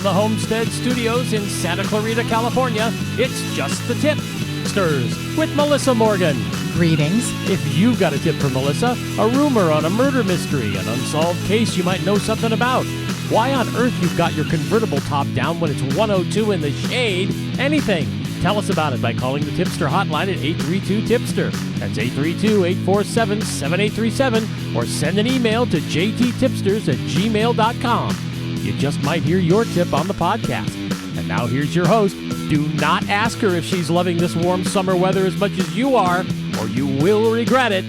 the Homestead Studios in Santa Clarita, California, it's Just the Tip-Sters with Melissa Morgan. Greetings. If you've got a tip for Melissa, a rumor on a murder mystery, an unsolved case you might know something about, why on earth you've got your convertible top down when it's 102 in the shade, anything, tell us about it by calling the Tipster hotline at 832-TIPSTER. That's 832-847-7837, or send an email to jttipsters@gmail.com. You just might hear your tip on the podcast. And now here's your host. Do not ask her if she's loving this warm summer weather as much as you are, or you will regret it,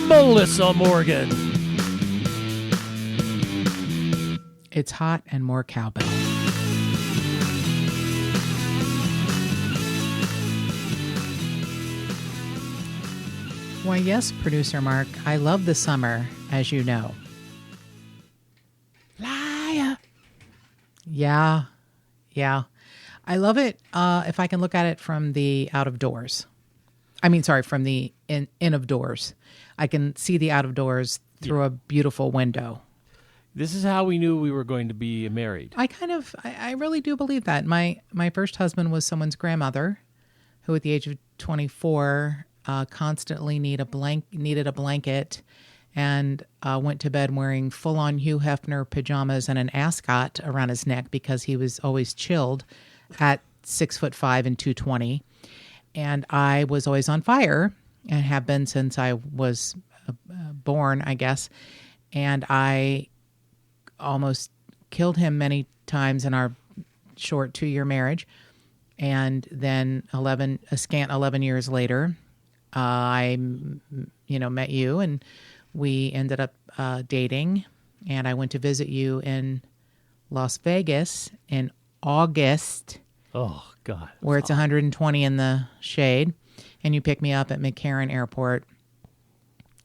Melissa Morgan. It's hot and more cowbell. Why, yes, Producer Mark, I love the summer, as you know. Liar. Yeah. I love it if I can look at it from the out of doors. From the in of doors. I can see the out of doors through a beautiful window. This is how we knew we were going to be married. I really do believe that. My first husband was someone's grandmother who at the age of 24 constantly needed a blanket and went to bed wearing full-on Hugh Hefner pajamas and an ascot around his neck because he was always chilled at 6'5" and 220. And I was always on fire and have been since I was born, I guess. And I almost killed him many times in our short 2-year marriage. And then a scant 11 years later, I met you, and we ended up dating. And I went to visit you in Las Vegas in August. Oh, God. Where it's 120 in the shade. And you pick me up at McCarran Airport.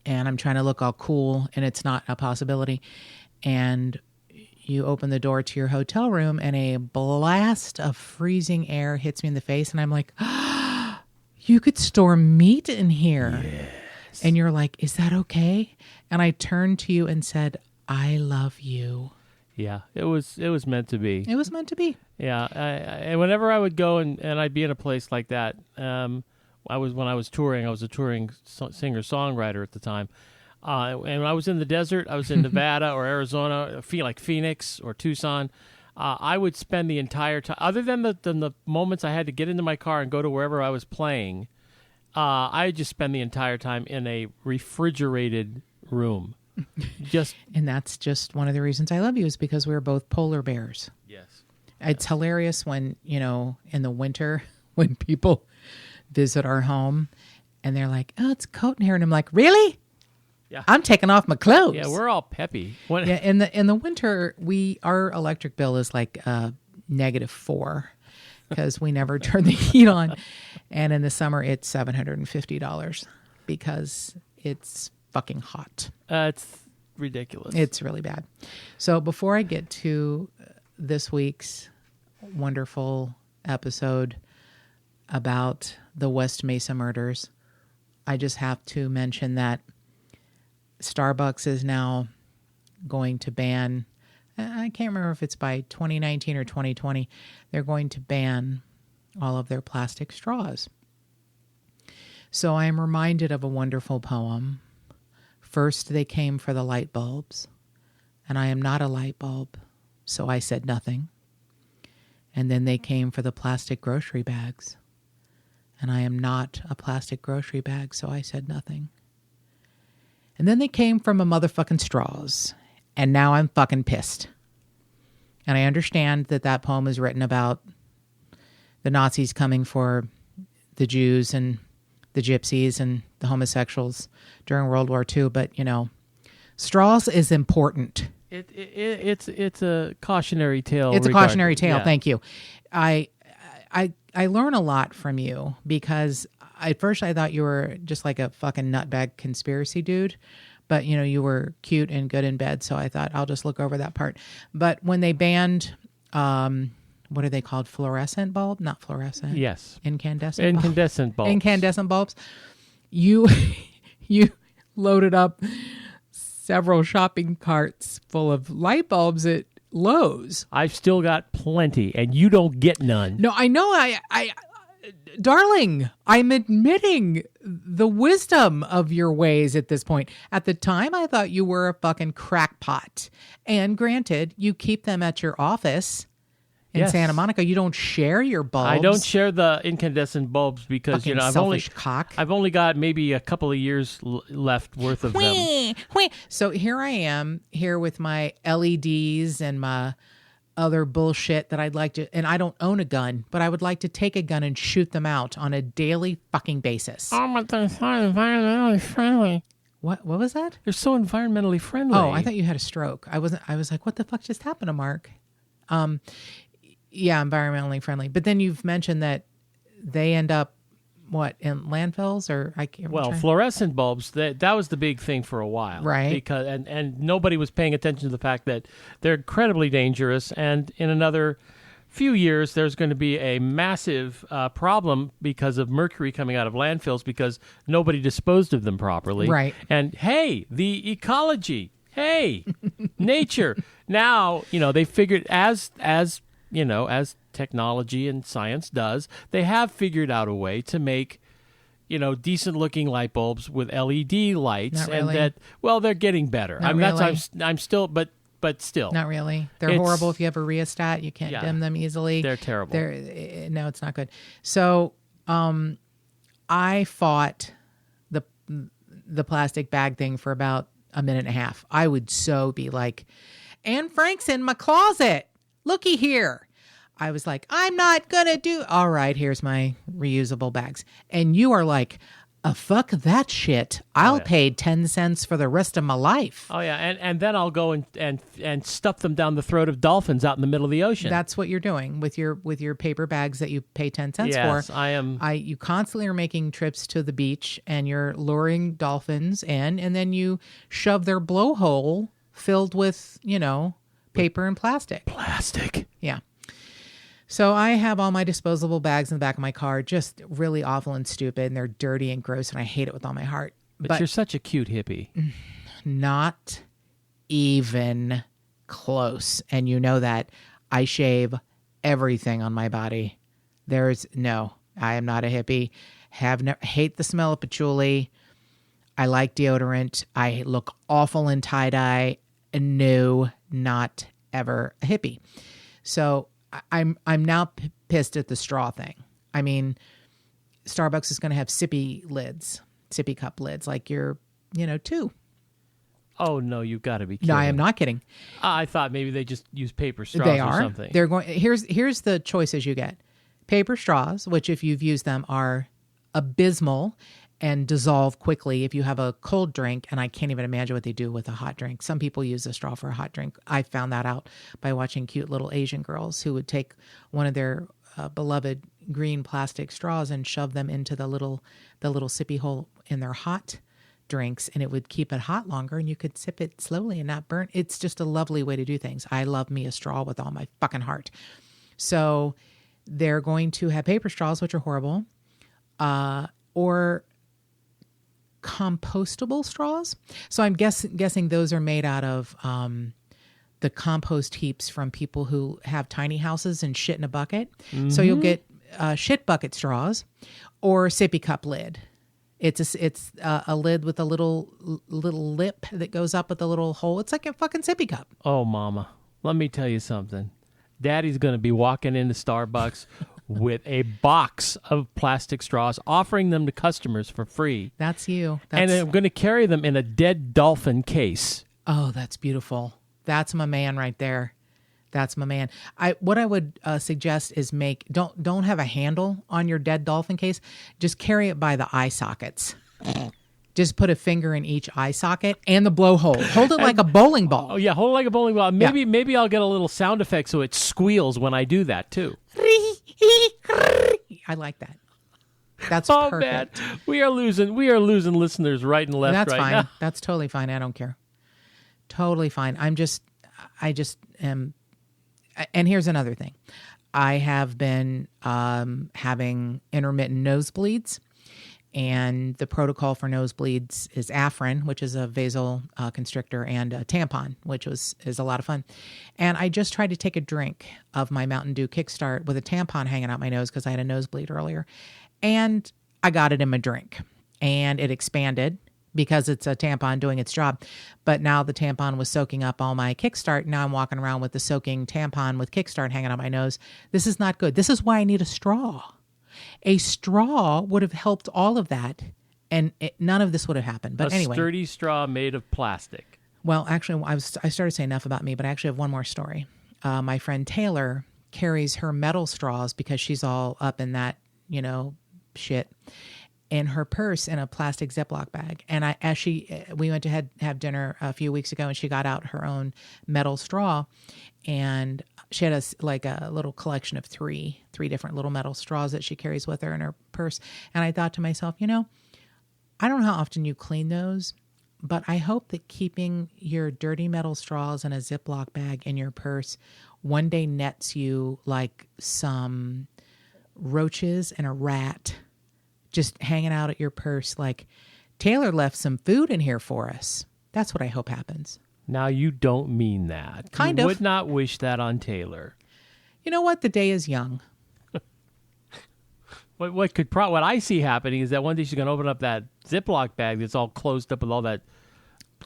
And I'm trying to look all cool, and it's not a possibility. And you open the door to your hotel room, and a blast of freezing air hits me in the face. And I'm like, you could store meat in here. Yes. And you're like, is that okay? And I turned to you and said, I love you. Yeah, it was meant to be. It was meant to be. Yeah, and whenever I would go and I'd be in a place like that, when I was touring, I was a touring singer-songwriter at the time. And when I was in the desert, I was in Nevada or Arizona, like Phoenix or Tucson. I would spend the entire time, other than the moments I had to get into my car and go to wherever I was playing, I just spend the entire time in a refrigerated room. And that's just one of the reasons I love you, is because we're both polar bears. Yes. It's hilarious when, in the winter, when people visit our home and they're like, oh, it's cold in here. And I'm like, really? Yeah. I'm taking off my clothes. Yeah, we're all peppy. In the winter, our electric bill is like -4 because we never turn the heat on. And in the summer, it's $750 because it's fucking hot. It's ridiculous. It's really bad. So before I get to this week's wonderful episode about the West Mesa Murders, I just have to mention that Starbucks is now going to ban, I can't remember if it's by 2019 or 2020, they're going to ban all of their plastic straws. So I am reminded of a wonderful poem. First they came for the light bulbs, and I am not a light bulb, so I said nothing. And then they came for the plastic grocery bags, and I am not a plastic grocery bag, so I said nothing. And then they came from a motherfucking straws, and now I'm fucking pissed. And I understand that poem is written about the Nazis coming for the Jews and the gypsies and the homosexuals during World War II, but straws is important. It's a cautionary tale. It's a cautionary tale. Yeah. Thank you. I learn a lot from you because at first I thought you were just like a fucking nutbag conspiracy dude, but you were cute and good in bed, so I thought I'll just look over that part. But when they banned, what are they called? Fluorescent bulb? Not fluorescent. Yes. Incandescent bulbs. Incandescent bulbs. You loaded up several shopping carts full of light bulbs at Lowe's. I've still got plenty, and you don't get none. No, I know. Darling, I'm admitting the wisdom of your ways at this point. At the time, I thought you were a fucking crackpot. And granted, you keep them at your office in Santa Monica. You don't share your bulbs. I don't share the incandescent bulbs because fucking I've only got maybe a couple of years left worth of them. So here I am with my LEDs and my other bullshit that I'd like to, and I don't own a gun, but I would like to take a gun and shoot them out on a daily fucking basis. Oh, but they're so environmentally friendly. What was that? They're so environmentally friendly. Oh, I thought you had a stroke. I was like, what the fuck just happened to Mark? Yeah, environmentally friendly. But then you've mentioned that they end up in landfills or I can't. Well, fluorescent bulbs, that was the big thing for a while. Right. Because and nobody was paying attention to the fact that they're incredibly dangerous, and in another few years there's going to be a massive problem because of mercury coming out of landfills because nobody disposed of them properly. Right. And hey, the ecology, hey, nature. Now, they figured as technology and science does, they have figured out a way to make, decent looking light bulbs with LED lights. Not really. And they're getting better. Not really. I'm still, but still. Not really. They're horrible if you have a rheostat. You can't dim them easily. They're terrible. No, it's not good. So, I fought the plastic bag thing for about a minute and a half. I would so be like, Anne Frank's in my closet. Looky here. I was like, I'm not going to do. All right, here's my reusable bags. And you are like, fuck that shit. I'll pay 10 cents for the rest of my life. Oh, yeah. And then I'll go and stuff them down the throat of dolphins out in the middle of the ocean. That's what you're doing with your paper bags that you pay 10 cents for. Yes, I am. You constantly are making trips to the beach and you're luring dolphins in, and then you shove their blowhole filled with, paper and plastic. Plastic. Yeah. So I have all my disposable bags in the back of my car, just really awful and stupid, and they're dirty and gross, and I hate it with all my heart. But you're such a cute hippie. Not even close. And you know that. I shave everything on my body. I am not a hippie. Hate the smell of patchouli. I like deodorant. I look awful in tie-dye. No, not ever a hippie. So I'm now pissed at the straw thing. I mean, Starbucks is going to have sippy cup lids, like your, two. Oh no, you've got to be kidding. No, I am not kidding. I thought maybe they just use paper straws or something. They're going. Here's the choices you get: paper straws, which if you've used them are abysmal and dissolve quickly if you have a cold drink, and I can't even imagine what they do with a hot drink. Some people use a straw for a hot drink. I found that out by watching cute little Asian girls who would take one of their beloved green plastic straws and shove them into the little sippy hole in their hot drinks, and it would keep it hot longer, and you could sip it slowly and not burn. It's just a lovely way to do things. I love me a straw with all my fucking heart. So they're going to have paper straws, which are horrible, or compostable straws. So I'm guessing those are made out of the compost heaps from people who have tiny houses and shit in a bucket. Mm-hmm. So you'll get shit bucket straws or sippy cup lid. It's a lid with a little lip that goes up with a little hole. It's like a fucking sippy cup. Oh, mama, let me tell you something. Daddy's going to be walking into Starbucks with a box of plastic straws, offering them to customers for free. That's you. And I'm going to carry them in a dead dolphin case. Oh, that's beautiful. That's my man right there. That's my man. What I would suggest is don't have a handle on your dead dolphin case. Just carry it by the eye sockets. Just put a finger in each eye socket and the blowhole. Hold it like a bowling ball. Oh yeah, hold it like a bowling ball. Maybe I'll get a little sound effect so it squeals when I do that too. I like that. That's Man. perfect. We are losing listeners right and left. That's right fine. now. That's totally fine. I don't care. Totally fine. I just am. And here's another thing. I have been having intermittent nosebleeds, And the protocol for nosebleeds is Afrin, which is a vasoconstrictor, and a tampon, which is a lot of fun. And I just tried to take a drink of my Mountain Dew Kickstart with a tampon hanging out my nose because I had a nosebleed earlier. And I got it in my drink. And it expanded because it's a tampon doing its job. But now the tampon was soaking up all my Kickstart. Now I'm walking around with the soaking tampon with Kickstart hanging out my nose. This is not good. This is why I need a straw. A straw would have helped all of that, and none of this would have happened. But anyway. A sturdy straw made of plastic. Well, actually, I started saying enough about me, but I actually have one more story. My friend Taylor carries her metal straws because she's all up in that, shit, in her purse in a plastic Ziploc bag. And we went to have dinner a few weeks ago, and she got out her own metal straw, and she had a little collection of three different little metal straws that she carries with her in her purse. And I thought to myself, I don't know how often you clean those, but I hope that keeping your dirty metal straws in a Ziploc bag in your purse one day nets you like some roaches and a rat just hanging out at your purse. Like, Taylor left some food in here for us. That's what I hope happens. Now, you don't mean that. Kind you of. Would not wish that on Taylor. You know what? The day is young. What I see happening is that one day she's going to open up that Ziploc bag that's all closed up with all that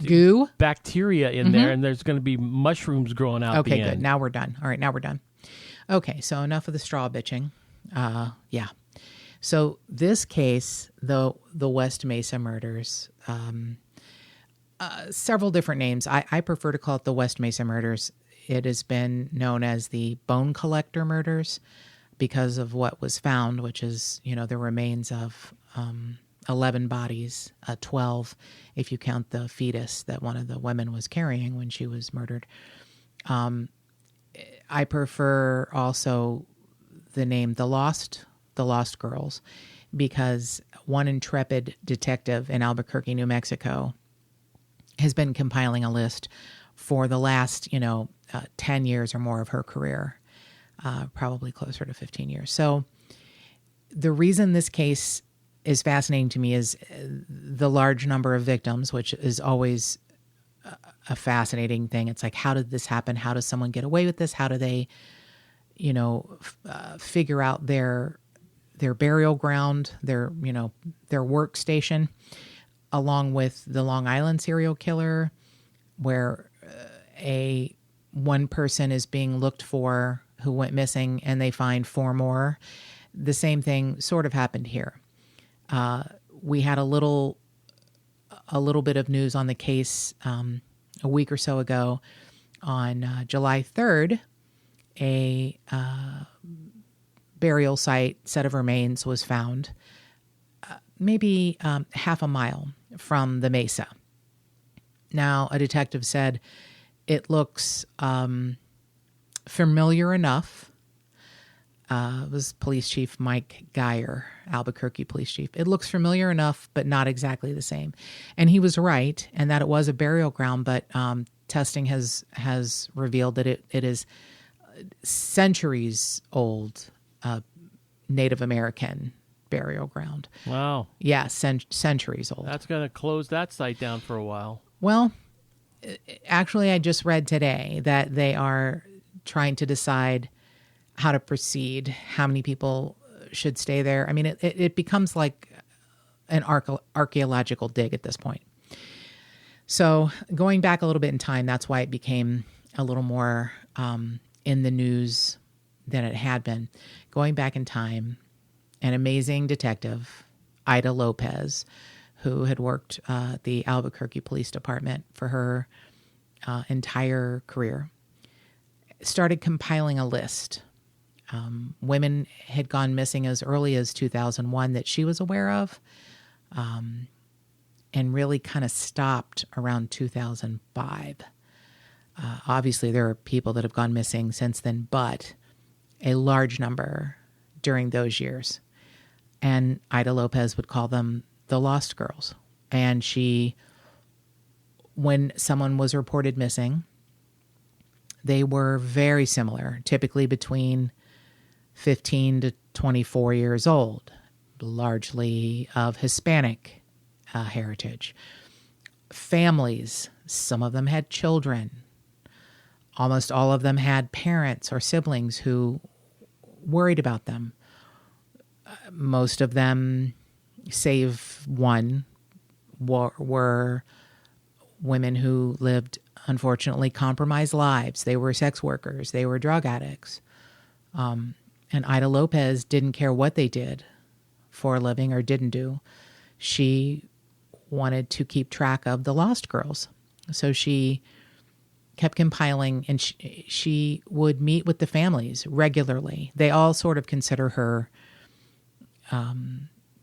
goo bacteria in there, and there's going to be mushrooms growing out. Okay, the end. Good. Now we're done. All right, now we're done. Okay, so enough of the straw bitching. Yeah. So this case, the West Mesa Murders, several different names. I prefer to call it the West Mesa Murders. It has been known as the Bone Collector Murders because of what was found, which is, the remains of 11 bodies, 12 if you count the fetus that one of the women was carrying when she was murdered. I prefer also the name The Lost Girls, because one intrepid detective in Albuquerque, New Mexico, has been compiling a list for the last, 10 years or more of her career, probably closer to 15 years. So the reason this case is fascinating to me is the large number of victims, which is always a fascinating thing. It's like, how did this happen? How does someone get away with this? How do they, figure out their burial ground, their workstation, along with the Long Island serial killer, where one person is being looked for who went missing, and they find 4 more. The same thing sort of happened here. We had a little bit of news on the case a week or so ago. On July 3rd, a burial set of remains was found maybe half a mile from the mesa. Now, a detective said it looks familiar enough. It was Police Chief Mike Geyer, Albuquerque Police Chief. It looks familiar enough, but not exactly the same. And he was right, and that it was a burial ground, but testing has revealed that it is centuries old Native American burial ground. Wow. Yeah, centuries old. That's going to close that site down for a while. Well, actually, I just read today that they are trying to decide how to proceed, how many people should stay there. I mean, it becomes like an archaeological dig at this point. So going back a little bit in time, that's why it became a little more in the news than it had been. Going back in time, an amazing detective, Ida Lopez, who had worked at the Albuquerque Police Department for her entire career, started compiling a list. Women had gone missing as early as 2001 that she was aware of, and really kind of stopped around 2005. Obviously, there are people that have gone missing since then, but a large number during those years. And Ida Lopez would call them the Lost Girls. And when someone was reported missing, they were very similar, typically between 15 to 24 years old. largely of Hispanic heritage. Families, some of them had children. Almost all of them had parents or siblings who worried about them. Most of them, save one, were women who lived, unfortunately, compromised lives. They were sex workers. They were drug addicts. And Ida Lopez didn't care what they did for a living or didn't do. She wanted to keep track of the lost girls. So she kept compiling, and she would meet with the families regularly. They all sort of consider her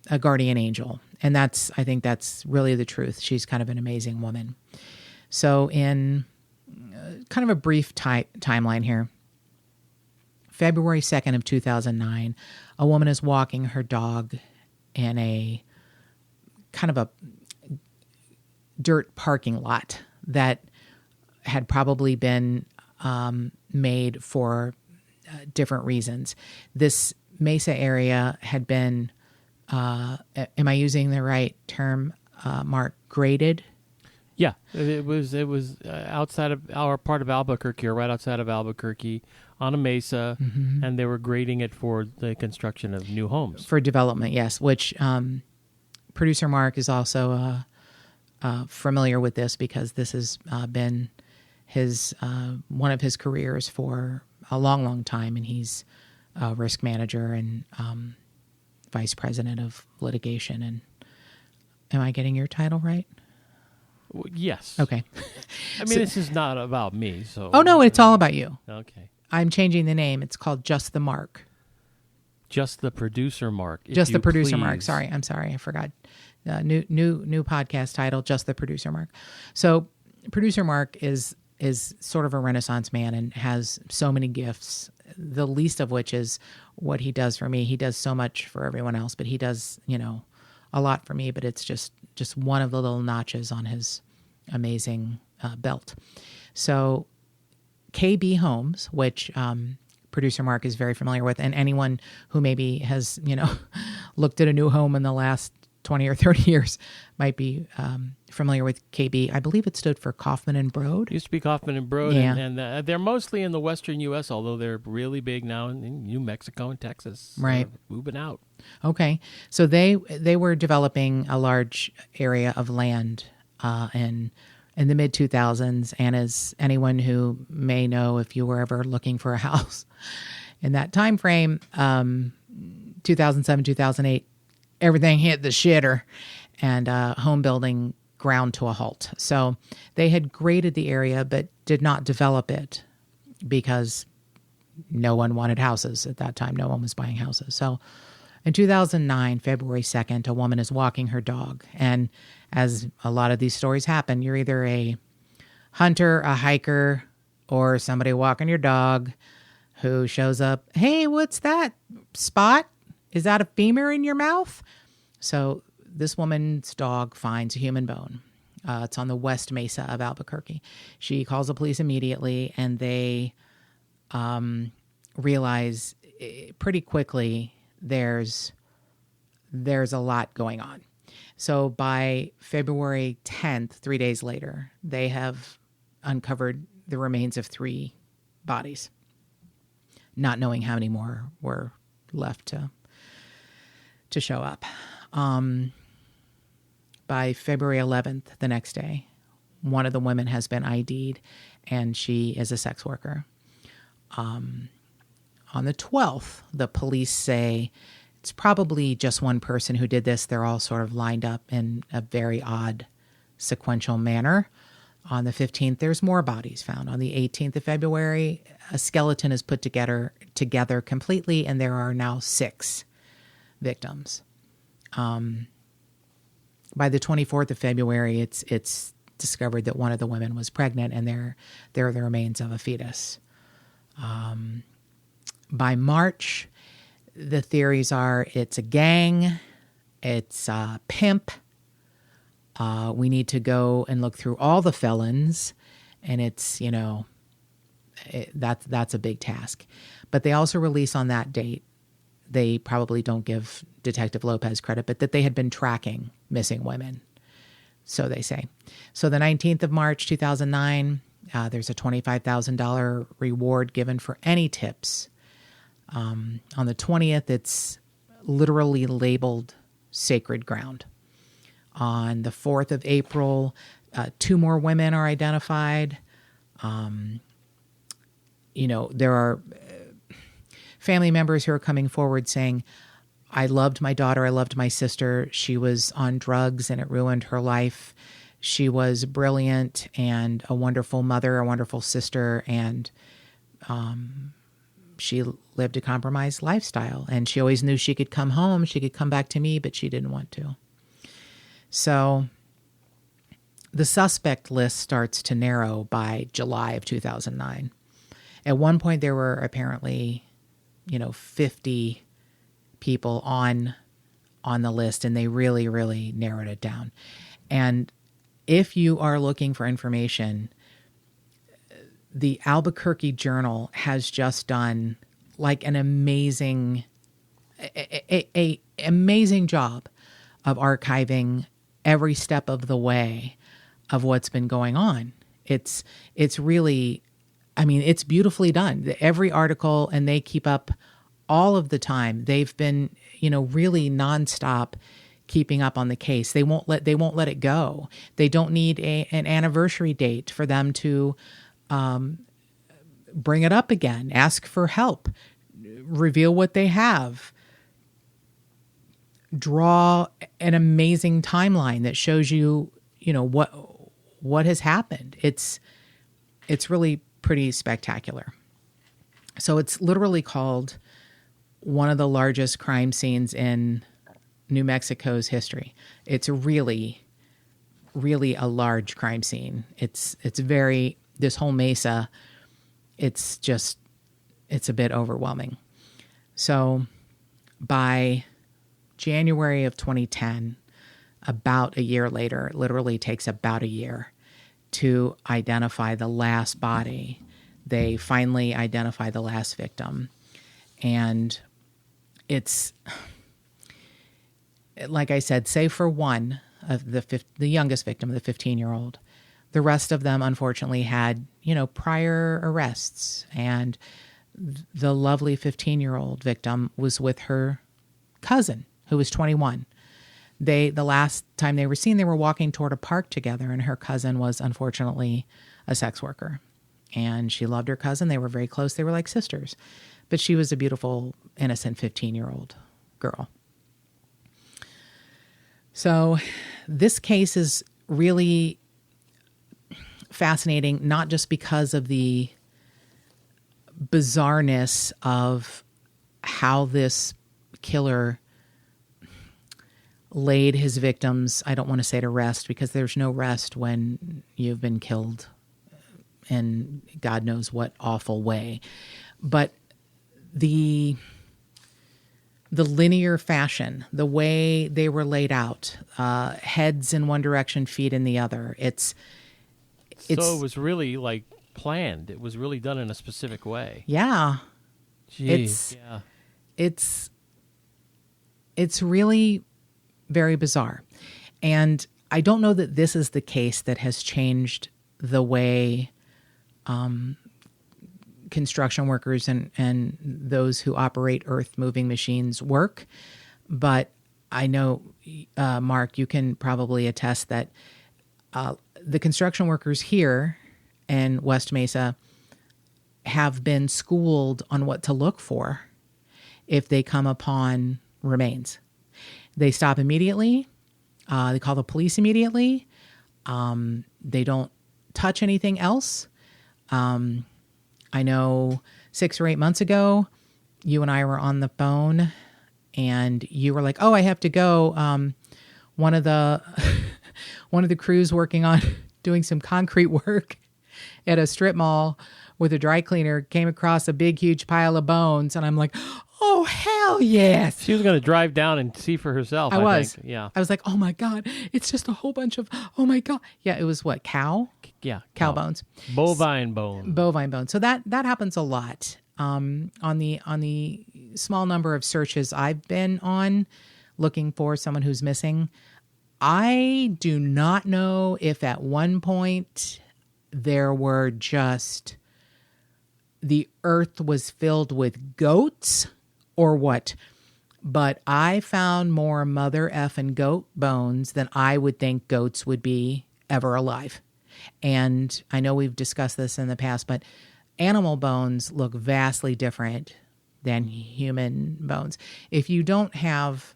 a guardian angel. And I think that's really the truth. She's kind of an amazing woman. So in kind of a brief timeline here, February 2nd of 2009, a woman is walking her dog in a kind of a dirt parking lot that had probably been made for different reasons. This Mesa area had been, am I using the right term, Mark, graded? Yeah, it was outside of our part of Albuquerque, or right outside of Albuquerque, on a mesa, and they were grading it for the construction of new homes. For development, yes, which producer Mark is also familiar with this, because this has been his one of his careers for a long, long time, and he's a risk manager and vice president of litigation. And am I getting your title right? Yes. Okay. I mean, this is not about me, so. Oh no, it's all about you. Okay. I'm changing the name. It's called Just the Mark. Just the producer Mark. Just the producer Mark. Sorry, I'm sorry, I forgot. New podcast title, Just the Producer Mark. So, producer Mark is sort of a Renaissance man and has so many gifts. The least of which is what he does for me. He does so much for everyone else, but he does, a lot for me. But it's just one of the little notches on his amazing belt. So, KB Homes, which producer Mark is very familiar with, and anyone who maybe has, looked at a new home in the last 20 or 30 years might be familiar with KB. I believe it stood for Kaufman and Broad. Used to be Kaufman and Broad, Yeah. and they're mostly in the western U.S., although they're really big now in New Mexico and Texas. Right. They're moving out. Okay. So they were developing a large area of land in the mid-2000s, and as anyone who may know, if you were ever looking for a house in that time frame, 2007, 2008, everything hit the shitter, and home building ground to a halt. So they had graded the area but did not develop it because no one wanted houses at that time. No one was buying houses. So in 2009, February 2nd, a woman is walking her dog. And as a lot of these stories happen, you're either a hunter, a hiker, or somebody walking your dog who shows up, hey, what's that spot? Is that a femur in your mouth? So this woman's dog finds a human bone. It's on the West Mesa of Albuquerque. She calls the police immediately, and they realize pretty quickly there's a lot going on. So by February 10th, 3 days later, they have uncovered the remains of 3 bodies, not knowing how many more were left to show up. By February 11th, the next day, one of the women has been ID'd, and she is a sex worker. On the 12th, the police say it's probably just one person who did this. They're all sort of lined up in a very odd sequential manner. On the 15th, there's more bodies found. On the 18th of February, a skeleton is put together completely, and there are now 6 victims. By the 24th of February, it's discovered that one of the women was pregnant, and there are the remains of a fetus. By March, the theories are it's a gang, it's a pimp. We need to go and look through all the felons, and it's, that's a big task. But they also release on that date they probably don't give Detective Lopez credit, but that they had been tracking missing women. So they say. So the 19th of March, 2009, there's a $25,000 reward given for any tips. On the 20th, it's literally labeled sacred ground. On the 4th of April, 2 more women are identified. There are family members who are coming forward saying, I loved my daughter. I loved my sister. She was on drugs and it ruined her life. She was brilliant and a wonderful mother, a wonderful sister, and she lived a compromised lifestyle. And she always knew she could come home, she could come back to me, but she didn't want to. So the suspect list starts to narrow by July of 2009. At one point, there were apparently, 50 people on the list, and they really, really narrowed it down. And if you are looking for information, the Albuquerque Journal has just done like an amazing job of archiving every step of the way of what's been going on. It's really, it's beautifully done. Every article, and they keep up all of the time. They've been, really nonstop keeping up on the case. They won't let it go. They don't need an anniversary date for them to bring it up again, ask for help, reveal what they have, draw an amazing timeline that shows you, what has happened. It's really pretty spectacular. So it's literally called one of the largest crime scenes in New Mexico's history. It's really, really a large crime scene. It's this whole mesa, it's a bit overwhelming. So by January of 2010, about a year later, it literally takes about a year to identify the last body. They finally identify the last victim. And it's, like I said, save for one of the youngest victim, the 15-year-old, the rest of them unfortunately had, prior arrests. And the lovely 15-year-old victim was with her cousin, who was 21. The last time they were seen, they were walking toward a park together, and her cousin was unfortunately a sex worker. And she loved her cousin. They were very close. They were like sisters. But she was a beautiful, innocent 15-year-old girl. So this case is really fascinating, not just because of the bizarreness of how this killer laid his victims, I don't want to say to rest, because there's no rest when you've been killed in God knows what awful way. But the linear fashion, the way they were laid out, heads in one direction, feet in the other. So it was really like planned. It was really done in a specific way. Yeah. Jeez. It's really very bizarre. And I don't know that this is the case that has changed the way construction workers and those who operate earth-moving machines work. But I know, Mark, you can probably attest that the construction workers here in West Mesa have been schooled on what to look for if they come upon remains. They stop immediately. They call the police immediately. They don't touch anything else. I know 6 or 8 months ago, you and I were on the phone, and you were like, "Oh, I have to go." One of the crews working on doing some concrete work at a strip mall with a dry cleaner came across a big, huge pile of bones, and I'm like, "Oh, hell yes!" She was going to drive down and see for herself. I think. Yeah. I was like, "Oh my God, it's just a whole bunch of, oh my God." Yeah, it was what, cow? Yeah, cow bones. Bovine bone. Bovine bone. So that happens a lot. on the small number of searches I've been on looking for someone who's missing, I do not know if at one point there were just the earth was filled with goats or what. But I found more mother effing goat bones than I would think goats would be ever alive. And I know we've discussed this in the past, but animal bones look vastly different than human bones. If you don't have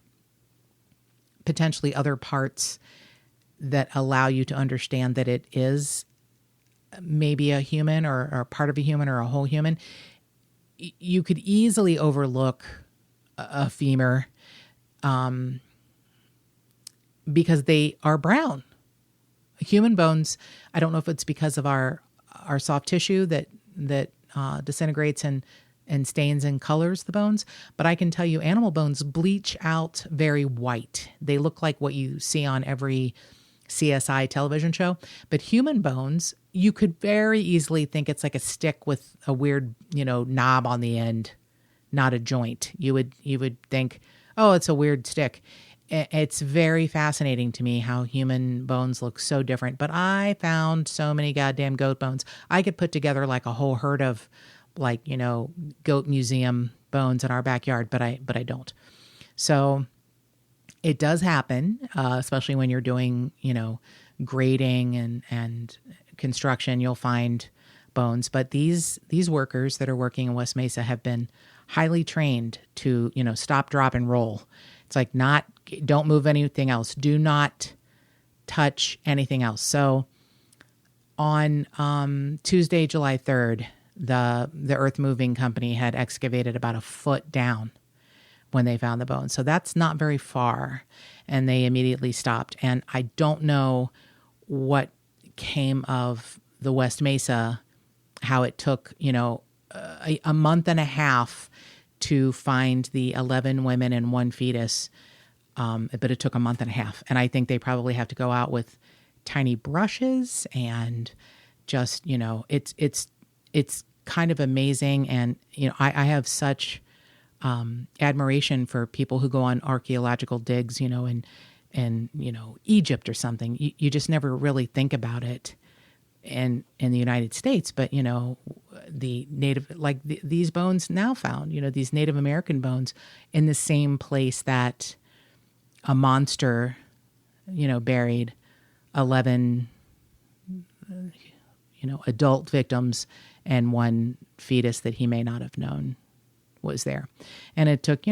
potentially other parts that allow you to understand that it is maybe a human or part of a human or a whole human, you could easily overlook a femur because they are brown. Human bones, I don't know if it's because of our soft tissue that disintegrates and stains and colors the bones, but I can tell you animal bones bleach out very white. They look like what you see on every CSI television show. But human bones, you could very easily think it's like a stick with a weird, knob on the end, not a joint. You would think, oh, it's a weird stick. It's very fascinating to me how human bones look so different. But I found so many goddamn goat bones. I could put together like a whole herd of goat museum bones in our backyard, but I don't. So it does happen, especially when you're doing, grading and construction, you'll find bones. But these workers that are working in West Mesa have been highly trained to, stop, drop, and roll. It's like don't move anything else. Do not touch anything else. So on Tuesday, July 3rd, the earth moving company had excavated about a foot down when they found the bones. So that's not very far. And they immediately stopped. And I don't know what came of the West Mesa, how it took, a month and a half to find the 11 women and one fetus. But it took a month and a half. And I think they probably have to go out with tiny brushes and just, it's kind of amazing. And, I have such admiration for people who go on archaeological digs, in Egypt or something. You just never really think about it in the United States. But, the native, these bones now found, these Native American bones in the same place that a monster, buried 11, adult victims and one fetus that he may not have known was there. And it took,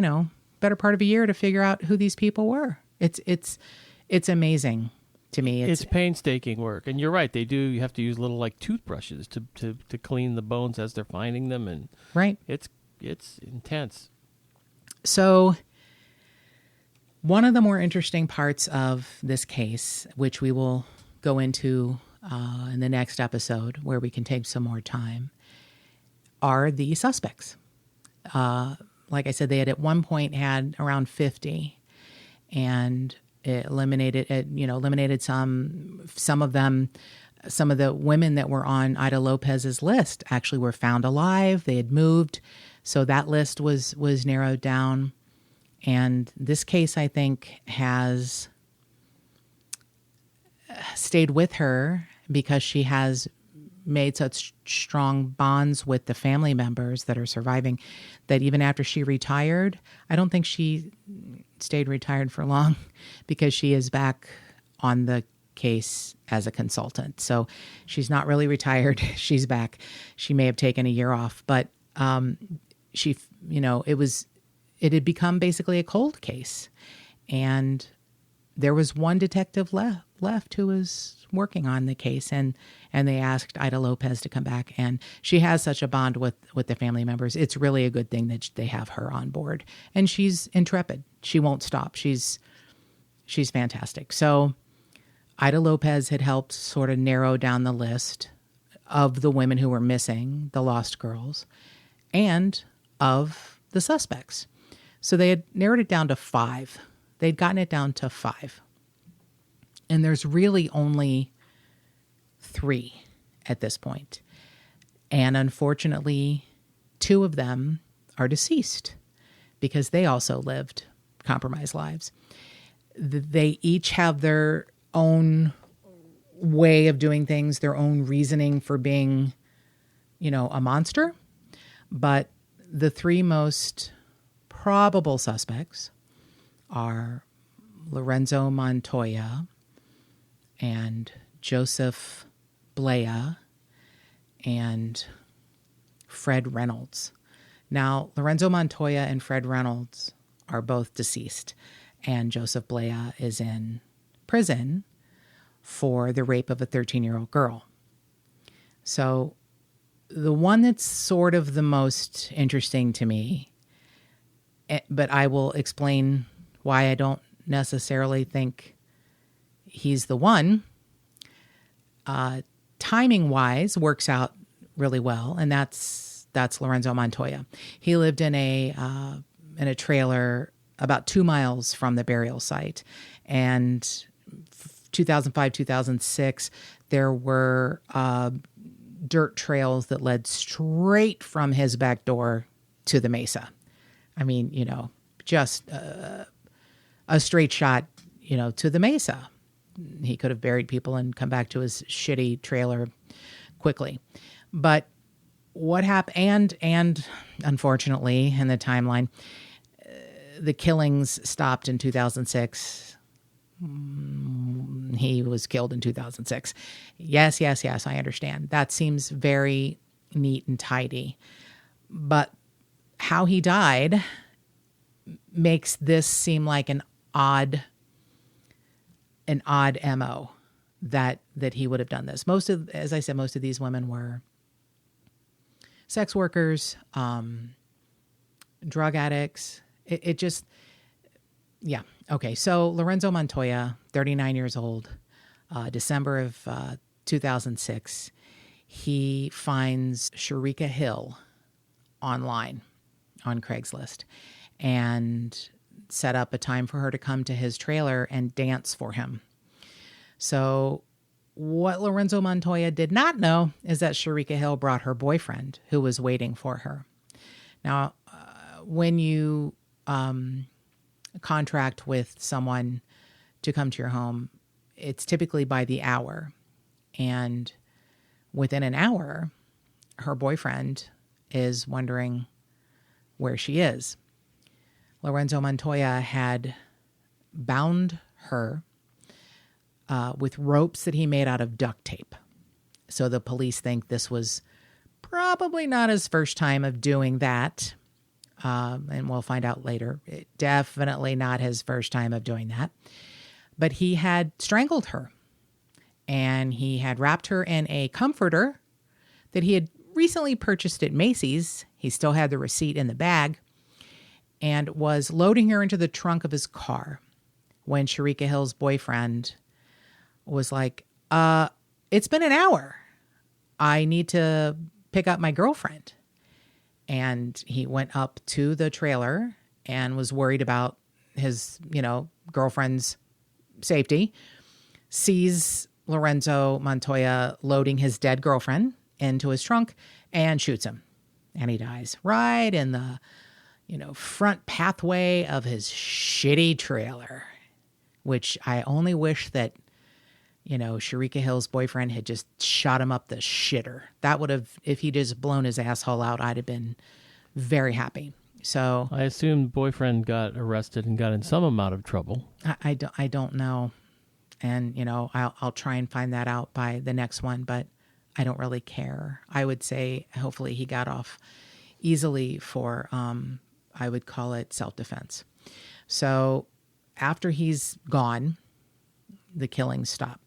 better part of a year to figure out who these people were. It's amazing to me. It's painstaking work. And you're right. You have to use little toothbrushes to clean the bones as they're finding them. And right. It's intense. So one of the more interesting parts of this case, which we will go into in the next episode where we can take some more time, are the suspects. Like I said, they had at one point had around 50 and it eliminated some of them. Some of the women that were on Ida Lopez's list actually were found alive. They had moved. So that list was narrowed down. And this case, I think, has stayed with her because she has made such strong bonds with the family members that are surviving that even after she retired, I don't think she stayed retired for long because she is back on the case as a consultant. So she's not really retired. She's back. She may have taken a year off, but it had become basically a cold case. And there was one detective left who was working on the case, and they asked Ida Lopez to come back. And she has such a bond with the family members. It's really a good thing that they have her on board. And she's intrepid. She won't stop. She's fantastic. So Ida Lopez had helped sort of narrow down the list of the women who were missing, the lost girls, and of the suspects. So they had narrowed it down to 5. They'd gotten it down to 5. And there's really only 3 at this point. And unfortunately, 2 of them are deceased because they also lived compromised lives. They each have their own way of doing things, their own reasoning for being, a monster. But the 3 most probable suspects are Lorenzo Montoya and Joseph Blea and Fred Reynolds. Now, Lorenzo Montoya and Fred Reynolds are both deceased, and Joseph Blea is in prison for the rape of a 13-year-old girl. So the one that's sort of the most interesting to me, but I will explain why I don't necessarily think he's the one, timing-wise works out really well, and that's Lorenzo Montoya. He lived in a trailer about 2 miles from the burial site, and 2005, 2006, there were dirt trails that led straight from his back door to the mesa. I mean, just a straight shot, to the mesa. He could have buried people and come back to his shitty trailer quickly. But what happened, and unfortunately in the timeline, the killings stopped in 2006. He was killed in 2006. Yes, I understand. That seems very neat and tidy. But how he died makes this seem like an odd MO that he would have done this. As I said, most of these women were sex workers, drug addicts. It just, yeah. Okay. So Lorenzo Montoya, 39 years old, December of 2006, he finds Sharika Hill online on Craigslist and set up a time for her to come to his trailer and dance for him. So what Lorenzo Montoya did not know is that Sharika Hill brought her boyfriend who was waiting for her. Now, when you contract with someone to come to your home, it's typically by the hour. And within an hour, her boyfriend is wondering where she is. Lorenzo Montoya had bound her with ropes that he made out of duct tape. So the police think this was probably not his first time of doing that. And we'll find out later. Definitely not his first time of doing that. But he had strangled her. And he had wrapped her in a comforter that he had recently purchased at Macy's. He still had the receipt in the bag. And was loading her into the trunk of his car when Sharika Hill's boyfriend was like, it's been an hour. I need to pick up my girlfriend. And he went up to the trailer and was worried about his, girlfriend's safety, sees Lorenzo Montoya loading his dead girlfriend into his trunk and shoots him. And he dies right in the front pathway of his shitty trailer, which I only wish that, Sharika Hill's boyfriend had just shot him up the shitter. That would have, if he just blown his asshole out, I'd have been very happy. So I assume boyfriend got arrested and got in some amount of trouble. I don't know. And, I'll try and find that out by the next one, but I don't really care. I would say hopefully he got off easily for, I would call it self-defense. So after he's gone, the killings stop.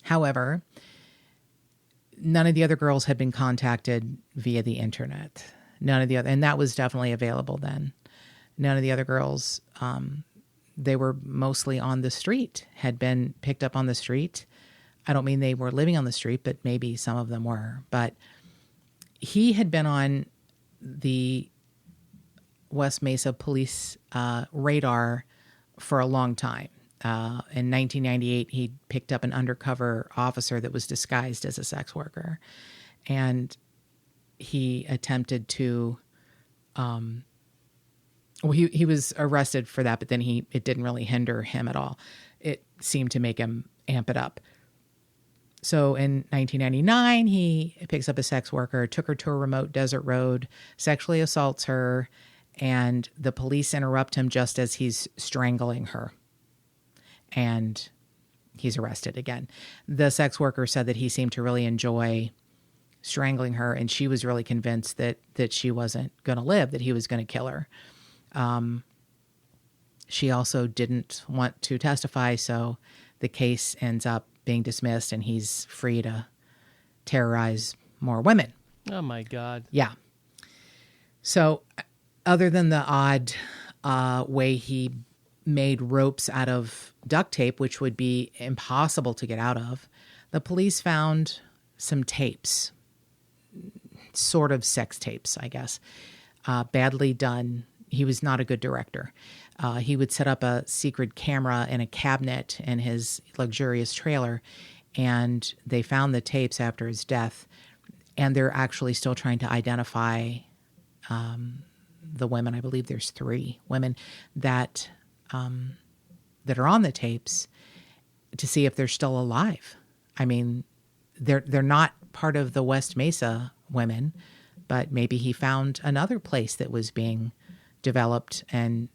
However, none of the other girls had been contacted via the internet. And that was definitely available then. None of the other girls, they were mostly on the street, had been picked up on the street. I don't mean they were living on the street, but maybe some of them were. But he had been on the West Mesa police radar for a long time. In 1998, he picked up an undercover officer that was disguised as a sex worker. And he attempted to, well, he was arrested for that, but then it didn't really hinder him at all. It seemed to make him amp it up. So in 1999, he picks up a sex worker, took her to a remote desert road, sexually assaults her, and the police interrupt him just as he's strangling her. And he's arrested again. The sex worker said that he seemed to really enjoy strangling her, and she was really convinced that she wasn't going to live, that he was going to kill her. She also didn't want to testify, so the case ends up being dismissed, and he's free to terrorize more women. Oh, my God. Yeah. So other than the odd way he made ropes out of duct tape, which would be impossible to get out of, the police found some tapes, sort of sex tapes, I guess, badly done. He was not a good director. He would set up a secret camera in a cabinet in his luxurious trailer, and they found the tapes after his death, and they're actually still trying to identify the women. I believe there's 3 women that are on the tapes to see if they're still alive. I mean, they're not part of the West Mesa women, but maybe he found another place that was being developed and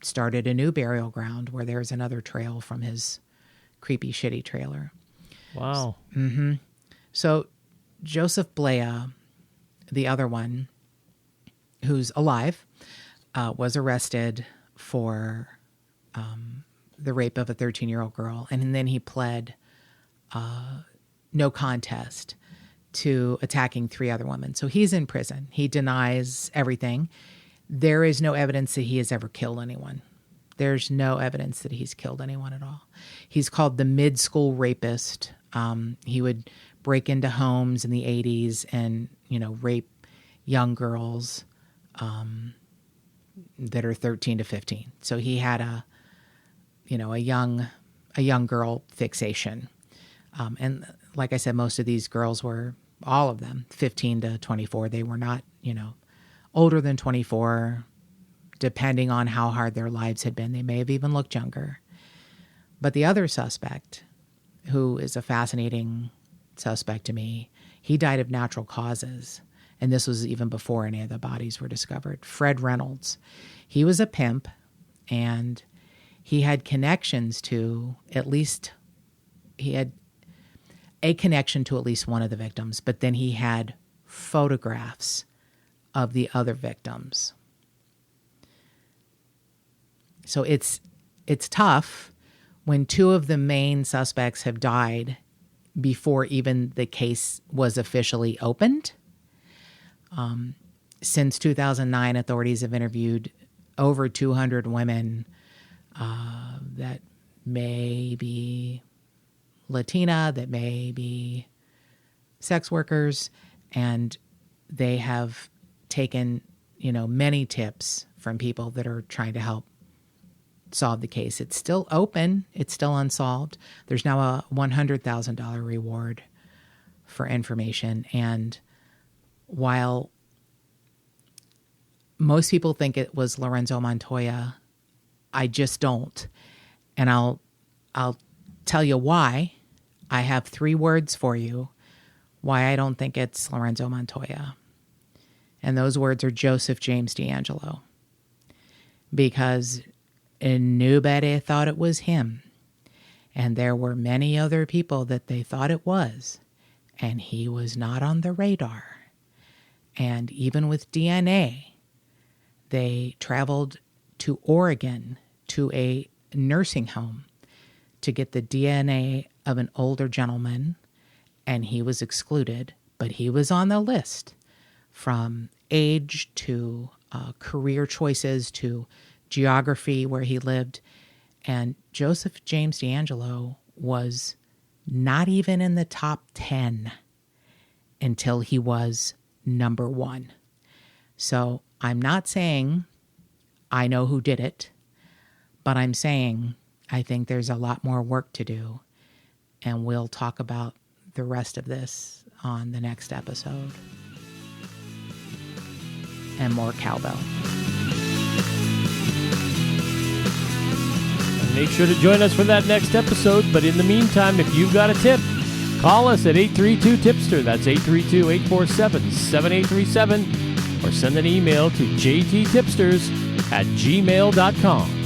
started a new burial ground where there's another trail from his creepy, shitty trailer. Wow. Mm-hmm. So Joseph Blea, the other one, who's alive, was arrested for the rape of a 13-year-old girl, and then he pled no contest to attacking 3 other women. So he's in prison. He denies everything. There is no evidence that he has ever killed anyone. There's no evidence that he's killed anyone at all. He's called the mid-school rapist. He would break into homes in the 80s and, rape young girls that are 13 to 15. So he had a young girl fixation. And like I said, most of these girls were, all of them, 15 to 24. They were not, older than 24, depending on how hard their lives had been. They may have even looked younger. But the other suspect, who is a fascinating suspect to me, he died of natural causes. And this was even before any of the bodies were discovered. Fred Reynolds. He was a pimp, and he had connections to he had a connection to at least one of the victims, but then he had photographs of the other victims. So it's tough when 2 of the main suspects have died before even the case was officially opened. Since 2009, authorities have interviewed over 200 women that may be Latina, that may be sex workers, and they have taken, many tips from people that are trying to help solve the case. It's still open. It's still unsolved. There's now a $100,000 reward for information. And while most people think it was Lorenzo Montoya, I just don't. And I'll tell you why. I have 3 words for you why I don't think it's Lorenzo Montoya. And those words are Joseph James D'Angelo. Because nobody thought it was him. And there were many other people that they thought it was. And he was not on the radar. And even with DNA, they traveled to Oregon to a nursing home to get the DNA of an older gentleman, and he was excluded, but he was on the list, from age to career choices to geography where he lived. And Joseph James D'Angelo was not even in the top 10 until he was number 1. So I'm not saying I know who did it, but I'm saying I think there's a lot more work to do, and we'll talk about the rest of this on the next episode. and more cowbell. Make sure to join us for that next episode. But in the meantime, if you've got a tip, call us at 832-TIPSTER. That's 832-847-7837. Or send an email to jttipsters@gmail.com.